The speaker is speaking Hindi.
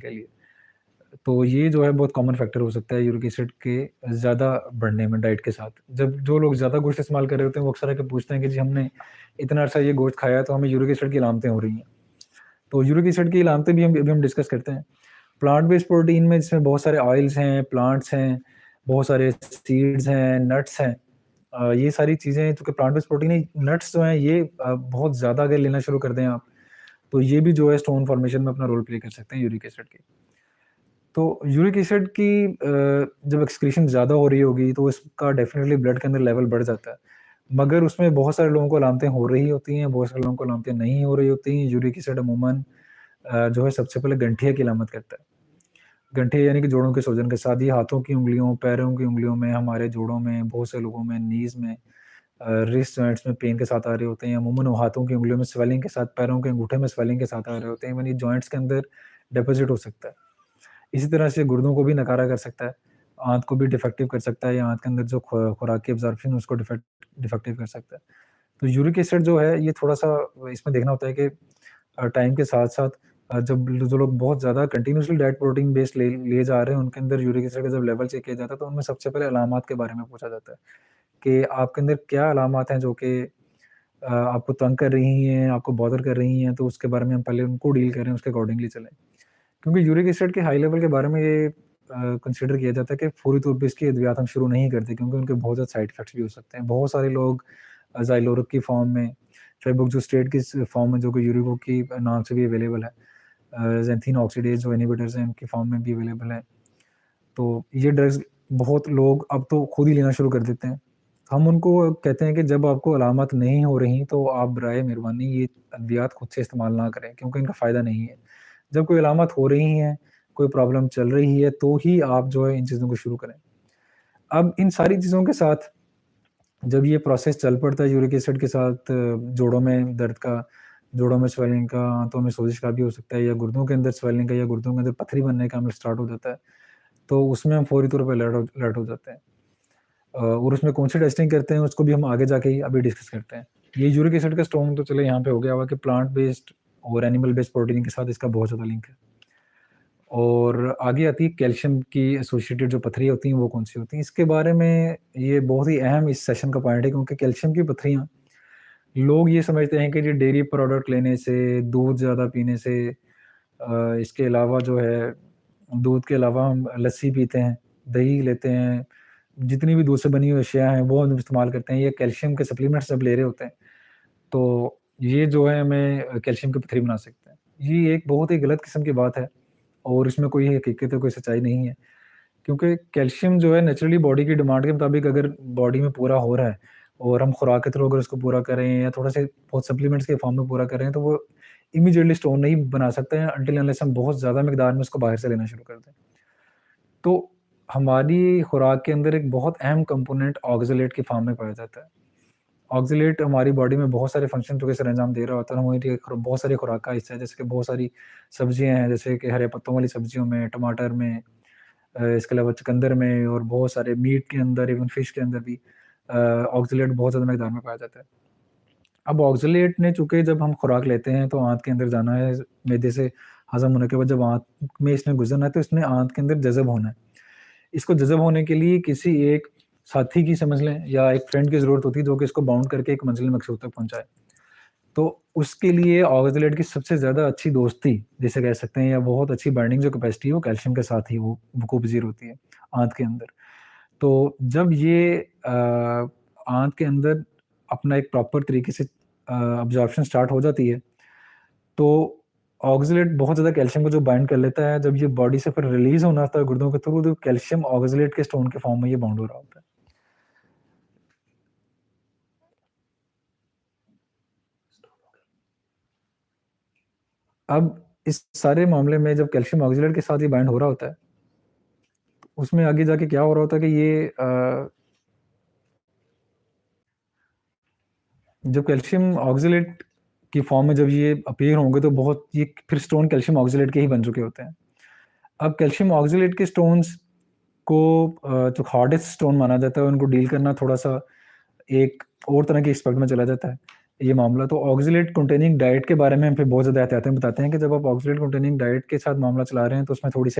के लिए। तो ये जो है बहुत कॉमन फैक्टर हो सकता है यूरिक एसिड के ज़्यादा बढ़ने में डाइट के साथ। जब जो लोग ज़्यादा गोश्त इस्तेमाल कर रहे होते हैं, वो अक्सर आके पूछते हैं कि जी हमने इतना अर्सा ये गोश्त खाया तो हमें यूरिक एसिड की अलामतें हो रही हैं। तो यूरिक एसिड की अलामतें भी हम डिस्कस करते हैं। प्लांट बेस्ड प्रोटीन में जिसमें बहुत सारे ऑयल्स हैं, प्लांट्स हैं, बहुत सारे सीड्स हैं, नट्स हैं। ये सारी चीज़ें चूँकि प्लांट बेस्ड प्रोटीन है, नट्स जो हैं ये बहुत ज़्यादा अगर लेना शुरू कर दें आप, तो ये भी जो है स्टोन फॉर्मेशन में अपना रोल प्ले कर सकते हैं यूरिक एसिड के। तो यूरिक एसिड की जब एक्सक्रीशन ज़्यादा हो रही होगी तो इसका डेफ़िनेटली ब्लड के अंदर लेवल बढ़ जाता है। मगर उसमें बहुत सारे लोगों को अलामतें हो रही होती हैं, बहुत सारे लोगों को अलामतें नहीं हो रही होती हैं। यूरिक एसिड अमूमन जो है सबसे पहले गठिया की अलामत करता है। गठिया यानी कि जोड़ों के सूजन के साथ, ये हाथों की उँगलियों, पैरों की उँगलियों में, हमारे जोड़ों में, बहुत से लोगों में नीज़ में, रिस्ट जॉइंट्स में पेन के साथ आ रहे होते हैं। अमूमन वो हाथों की उँगलियों में स्वेलिंग के साथ, पैरों के अंगूठे में स्वेलिंग के साथ आ रहे होते हैं। इवन ये जॉइंट्स के अंदर डिपॉज़िट हो सकता है। इसी तरह से गुर्दों को भी नकारा कर सकता है, आँत को भी डिफेक्टिव कर सकता है या आँत के अंदर जो खुराक की एब्ज़ॉर्प्शन है उसको डिफेक्टिव कर सकता है। तो यूरिक एसिड जो है ये थोड़ा-सा इसमें देखना होता है कि टाइम के साथ-साथ जब जो लोग बहुत ज़्यादा कंटिन्यूअसली डाइट प्रोटीन बेस्ड ले लिए जा रहे हैं, उनके अंदर यूरिक एसिड का जब लेवल चेक किया जाता है, तो उनमें सबसे पहले अलामात के बारे में पूछा जाता है, कि आपके अंदर क्या अलामात हैं जो कि आपको तंग कर रही हैं, आपको बॉदर कर रही हैं, तो उसके बारे में हम पहले उनको डील करें, उसके अकॉर्डिंगली चलें। क्योंकि यूरिक एसिड के हाई लेवल के बारे में ये कंसीडर किया जाता है कि फौरी तौर पे इसकी अद्वियात हम शुरू नहीं करते क्योंकि उनके बहुत ज़्यादा साइड इफ़ेक्ट्स भी हो सकते हैं। बहुत सारे लोग ज़ाइलोरिक की फॉर्म में, फेबुक्सोस्टेट की फॉर्म में जो कि यूरिको की नाम से भी अवेलेबल है, ज़ैंथीन ऑक्सीडेज़ जो इनहिबिटर्स हैं उनकी फॉर्म में भी अवेलेबल है। तो ये ड्रग्स बहुत लोग अब तो खुद ही लेना शुरू कर देते हैं। हम उनको कहते हैं कि जब आपको अलामत नहीं हो रही तो आप बराए मेहरबानी ये अद्वियात खुद से इस्तेमाल ना करें क्योंकि इनका फ़ायदा नहीं है। जब कोई अलामत हो रही है, कोई प्रॉब्लम चल रही है, तो ही आप जो है इन चीज़ों को शुरू करें। अब इन सारी चीज़ों के साथ जब ये प्रोसेस चल पड़ता है यूरिक एसिड के साथ जोड़ों में दर्द का, जोड़ों में स्वेलिंग का, आँतों में सोजिश का भी हो सकता है या गुर्दों के अंदर स्वेलिंग का या गुर्दों के अंदर पत्थरी बनने का अमल स्टार्ट हो जाता है, तो उसमें हम फौरी तौर पे अलर्ट हो जाते हैं। और उसमें कौन-सी टेस्टिंग करते हैं उसको भी हम आगे जाके ही अभी डिस्कस करते हैं। ये यूरिक एसिड का स्टोन तो चलो यहाँ पे हो गया हुआ कि प्लांट बेस्ड और एनिमल बेस्ड प्रोटीन के साथ इसका बहुत ज़्यादा लिंक है। और आगे आती है कैल्शियम की एसोसिएटेड जो पत्थरियाँ होती हैं वो कौन-सी होती हैं? इसके बारे में ये बहुत ही अहम इस सेशन का पॉइंट है क्योंकि कैल्शियम की पत्थरियाँ लोग ये समझते हैं कि ये डेयरी प्रोडक्ट लेने से, दूध ज़्यादा पीने से इसके अलावा जो है दूध के अलावा हम लस्सी पीते हैं, दही लेते हैं, जितनी भी दूध से बनी हुई अशिया हैं वो हम इस्तेमाल करते हैं। ये कैल्शियम के सप्लीमेंट्स जब ले रहे होते हैं, तो ये जो है हमें कैल्शियम की पत्थरी बना सकते हैं। ये एक बहुत ही गलत किस्म की बात है और इसमें कोई हकीकत कोई सच्चाई नहीं है। क्योंकि कैल्शियम जो है नेचुरली बॉडी की डिमांड के मुताबिक अगर बॉडी में पूरा हो रहा है और हम खुराक के थ्रू अगर उसको पूरा करें या थोड़ा से बहुत सप्लीमेंट्स के फॉर्म में पूरा करें तो वो इमीडिएटली स्टोन नहीं बना सकते हैं अनटिल अनलेस हम बहुत ज़्यादा मिकदार में उसको बाहर से लेना शुरू कर दें। तो हमारी खुराक के अंदर एक बहुत अहम कंपोनेंट ऑक्ज़ैलेट की फॉर्म में पाया जाता है। ऑक्ज़ैलेट हमारी बॉडी में बहुत सारे फंक्शन जो कि सरअंजाम दे रहा होता है, हमारी बहुत सारी खुराक का हिस्सा है, जैसे कि बहुत सारी सब्जियाँ हैं, जैसे कि हरे पत्तों वाली सब्जियों में, टमाटर में, इसके अलावा चुकंदर में और बहुत सारे मीट के अंदर, इवन फिश के अंदर भी ऑक्ज़ैलेट बहुत ज़्यादा मिकदार में पाया जाता है। अब ऑक्ज़ैलेट ने चूँकि जब हम खुराक लेते हैं, तो आँत के अंदर जाना है, मैदे से हज़म होने के बाद जब आँत में इसने गुज़रना है, तो इसने आँत के अंदर जज़ब होना है। इसको जज़ब होने के लिए किसी एक साथी की समझ लें या एक फ्रेंड की ज़रूरत होती है, जो कि इसको बाउंड करके एक मंज़िल मकसूद तक पहुँचाए। तो उसके लिए ऑक्ज़ैलेट की सबसे ज़्यादा अच्छी दोस्ती जिसे कह सकते हैं या बहुत अच्छी बाइंडिंग जो कैपेसिटी है, वो कैल्शियम के साथ ही वो वक़ूफ़ पज़ीर होती है, आँत के अंदर। तो जब ये आँत के अंदर अपना एक प्रॉपर तरीके से अब्ज़ॉर्प्शन स्टार्ट हो जाती है, तो ऑक्ज़ैलेट बहुत ज़्यादा कैल्शियम को जो बाइंड कर लेता है, जब ये बॉडी से फिर रिलीज़ होना होता है गुर्दों के थ्रू, तो कैल्शियम ऑक्ज़ैलेट के स्टोन के फॉर्म में ये बाउंड हो रहा होता है। अब इस सारे मामले में जब कैल्शियम ऑक्ज़ैलेट के साथ ये बाइंड हो रहा होता है, उसमें आगे जाके क्या हो रहा होता है कि ये जब कैल्शियम ऑक्ज़ैलेट की फॉर्म में जब ये अपीयर होंगे तो बहुत ये फिर स्टोन कैल्शियम ऑक्ज़ैलेट के ही बन चुके होते हैं। अब कैल्शियम ऑक्ज़ैलेट के स्टोन्स को जो हार्डेस्ट स्टोन माना जाता है उनको डील करना थोड़ा-सा एक और तरह के एस्पेक्ट में चला जाता है। ये मामला। तो ऑक्ज़ेलेट कंटेनिंग डाइट के बारे में हम फिर बहुत ज़्यादा एहतियातन बताते हैं कि जब आप ऑक्ज़ेलेट कंटेनिंग डाइट के साथ मामला चला रहे हैं, तो उसमें थोड़ी-सी